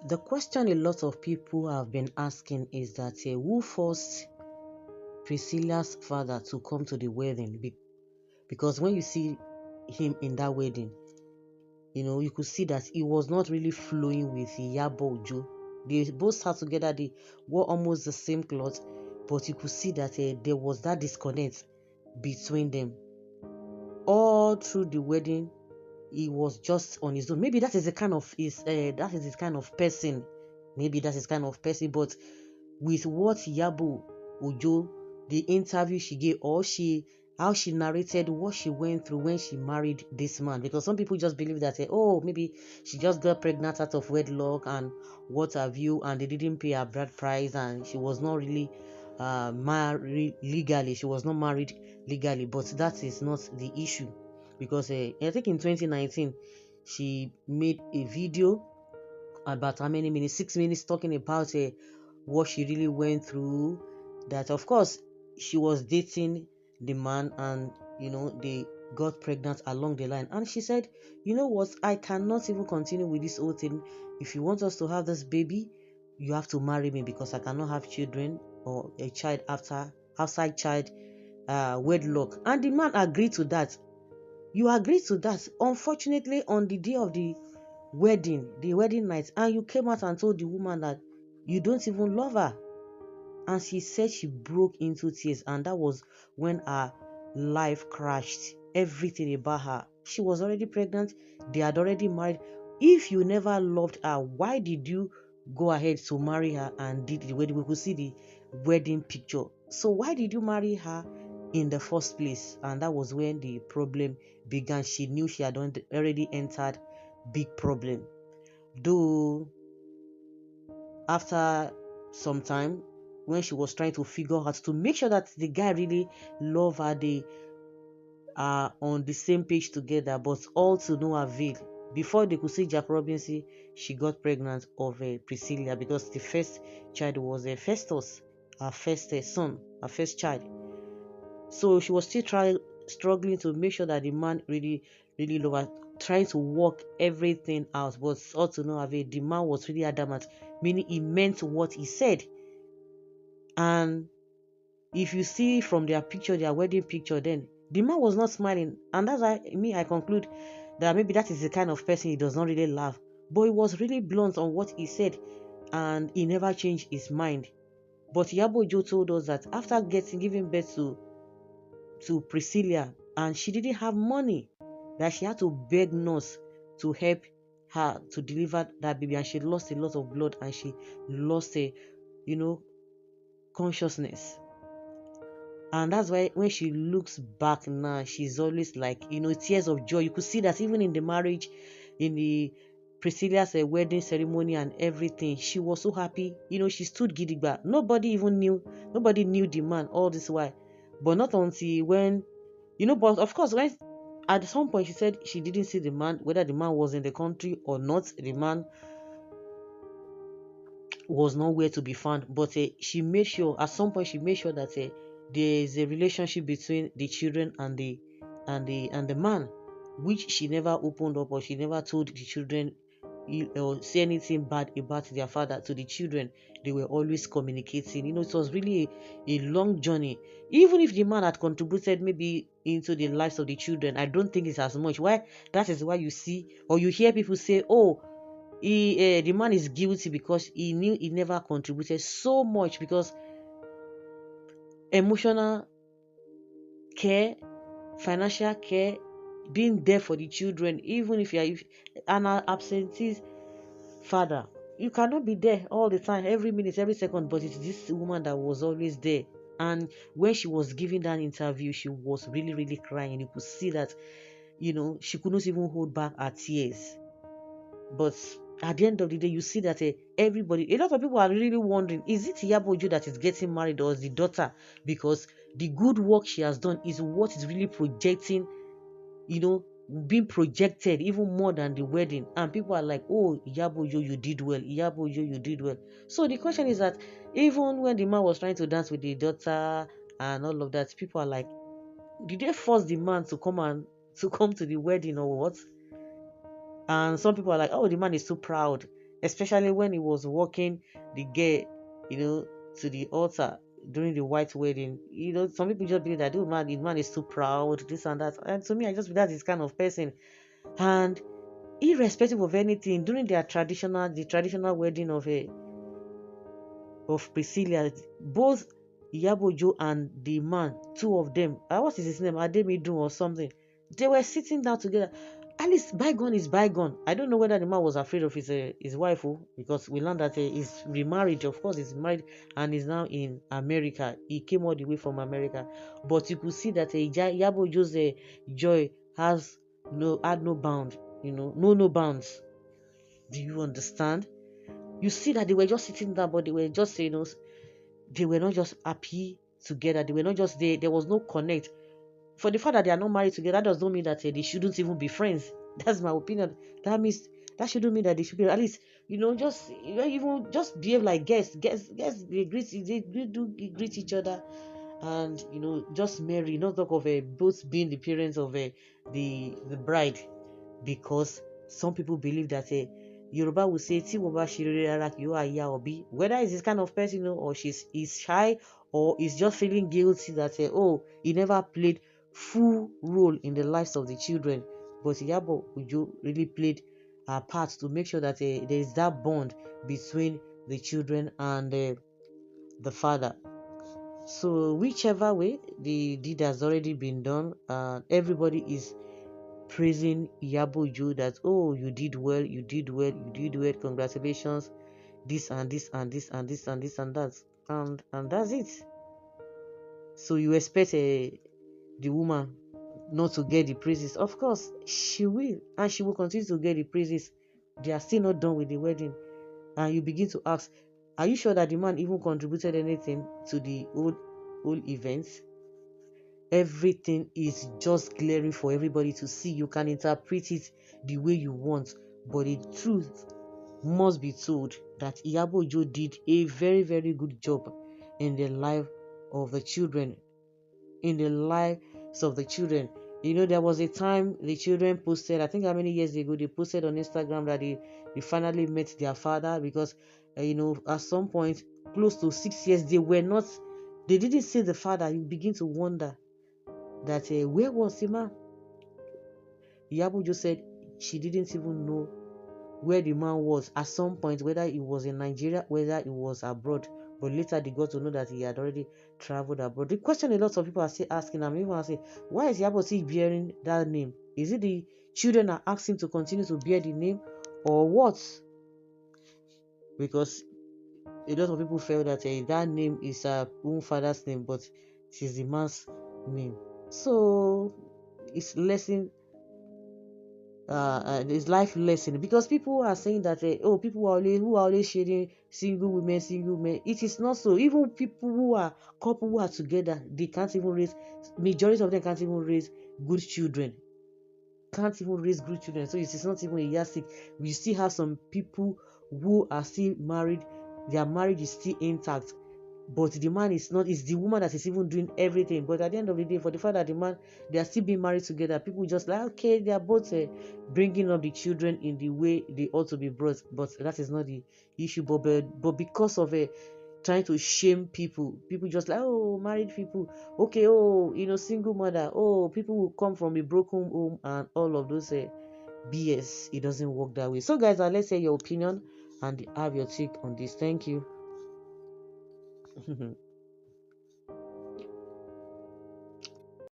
The question a lot of people have been asking is that who forced Priscilla's father to come to the wedding? Because when you see him in that wedding, you could see that he was not really flowing with Iyabo. They both sat together, they wore almost the same clothes, but you could see that there was that disconnect between them. All through the wedding, he was just on his own. Maybe that is the kind of that is his kind of person. Maybe that's his kind of person. But with what Iyabo Ojo, the interview she gave, or how she narrated what she went through when she married this man, because some people just believe that oh, maybe she just got pregnant out of wedlock and what have you, and they didn't pay her bride price, and she was not really married legally. She was not married legally, but that is not the issue, because I think in 2019 she made a video about how many minutes, 6 minutes, talking about what she really went through. That of course she was dating the man, and they got pregnant along the line, and she said, you know what, I cannot even continue with this whole thing. If you want us to have this baby, you have to marry me, because I cannot have children or a child outside child wedlock. And the man agreed to that. You agreed to that. Unfortunately, on the day of the wedding night, and you came out and told the woman that you don't even love her. And she said she broke into tears, and that was when her life crashed. Everything about her. She was already pregnant, they had already married. If you never loved her, why did you go ahead to marry her and did the wedding? We could see the wedding picture. So why did you marry her in the first place? And that was when the problem began. She knew she had already entered big problem. Though after some time, when she was trying to figure out to make sure that the guy really loved her, they are on the same page together, but all to no avail. Before they could see Jack Robinson, she got pregnant of Priscilla, because the first child was Festus, her first son, her first child. So she was still struggling to make sure that the man really, really loved her, trying to work everything out, but all to no avail. The man was really adamant, meaning he meant what he said. And if you see from their picture, their wedding picture, then the man was not smiling. And that's why I conclude that maybe that is the kind of person he does not really love. But he was really blunt on what he said, and he never changed his mind. But Iyabo Ojo told us that after giving birth to Priscilla, and she didn't have money, that she had to beg nurse to help her to deliver that baby, and she lost a lot of blood, and she lost consciousness. And that's why when she looks back now, she's always like, tears of joy. You could see that even in the marriage, in the Priscilla's wedding ceremony and everything, she was so happy. She stood gidigba. Nobody knew the man all this while. But not until when, but of course, when at some point she said she didn't see the man, whether the man was in the country or not, the man was nowhere to be found. But she made sure, at some point, she made sure that there is a relationship between the children and the man, which she never opened up, or she never told the children or say anything bad about their father to the children. They were always communicating. It was really a long journey. Even if the man had contributed maybe into the lives of the children, I don't think it's as much. Why? That is why you see or you hear people say, oh, the man is guilty because he knew he never contributed so much, because emotional care, financial care, being there for the children, even if you are an absentee father, you cannot be there all the time, every minute, every second. But it's this woman that was always there. And when she was giving that interview, she was really, really crying. You could see that, she could not even hold back her tears. But at the end of the day, you see that a lot of people are really wondering, is it Iyabo Ojo that is getting married, or is the daughter? Because the good work she has done is what is really projecting, being projected even more than the wedding. And people are like, oh, Iyabo Ojo, you did well. Iyabo Ojo, you did well. So the question is that even when the man was trying to dance with the daughter and all of that, people are like, did they force the man to come to the wedding or what? And some people are like, oh, the man is too proud. especially when he was walking the girl, to the altar during the white wedding. Some people just believe that, oh man, the man is too proud, this and that. And to me, I just that is kind of person. And irrespective of anything, during the traditional wedding of Priscilla, both Iyabo and the man, two of them, what is his name, Ademidun or something, they were sitting down together. At least bygone is bygone. I don't know whether the man was afraid of his wife, because we learned that he's remarried. Of course, he's married and is now in America. He came all the way from America, but you could see that Iyabo Ojo's joy had no bound. No bounds. Do you understand? You see that they were just sitting down, but they were just, they were not just happy together. They were not just there. There was no connect. For the fact that they are not married together, that does not mean that they shouldn't even be friends. That's my opinion. That means that shouldn't mean that they should be, at least, just even just behave like guests. Guests, they greet each other, and just marry. Not talk of both being the parents of the bride, because some people believe that Yoruba will say tí wọ́n bá ṣe rere rárá kì yóò àyà òbí, whether it's this kind of person, or is shy, or is just feeling guilty that he never played full role in the lives of the children. But Iyabo Ojo really played her part to make sure that there is that bond between the children and the father. So whichever way, the deed has already been done, and everybody is praising Iyabo Ojo that, oh, you did well, you did well, you did well, congratulations, this and this and this and this and this and that, and that's it. So you expect the woman not to get the praises? Of course she will, and she will continue to get the praises. They are still not done with the wedding, and you begin to ask, are you sure that the man even contributed anything to the whole events? Everything is just glaring for everybody to see. You can interpret it the way you want, but the truth must be told that Iyabo Ojo did a very, very good job in the life of the children. In the lives of the children. There was a time the children posted, I think how many years ago, they posted on Instagram that they finally met their father, because at some point, close to 6 years, they didn't see the father. You begin to wonder that where was the man? Iyabo just said she didn't even know where the man was at some point, whether he was in Nigeria, whether he was abroad. But later they got to know that he had already traveled abroad. The question a lot of people are still asking, I'm even asking, why is Iyabo still bearing that name? Is it the children are asking to continue to bear the name, or what? Because a lot of people felt that that name is her own father's name, but it is the man's name. So it's lesson, it's life lesson, because people are saying that people who are always sharing single men. It is not so. Even people who are together, they can't even raise, majority of them can't even raise good children. So it is not even a yardstick. We still have some people who are still married, their marriage is still intact, but the man is not. It's the woman that is even doing everything. But at the end of the day, for the fact that the man, they are still being married together, people just like, okay, they are both bringing up the children in the way they ought to be brought. But that is not the issue. But because of trying to shame people just like, oh, married people, okay, oh, single mother, oh, people will come from a broken home, and all of those BS. It doesn't work that way. So guys, let's hear your opinion and have your take on this. Thank you.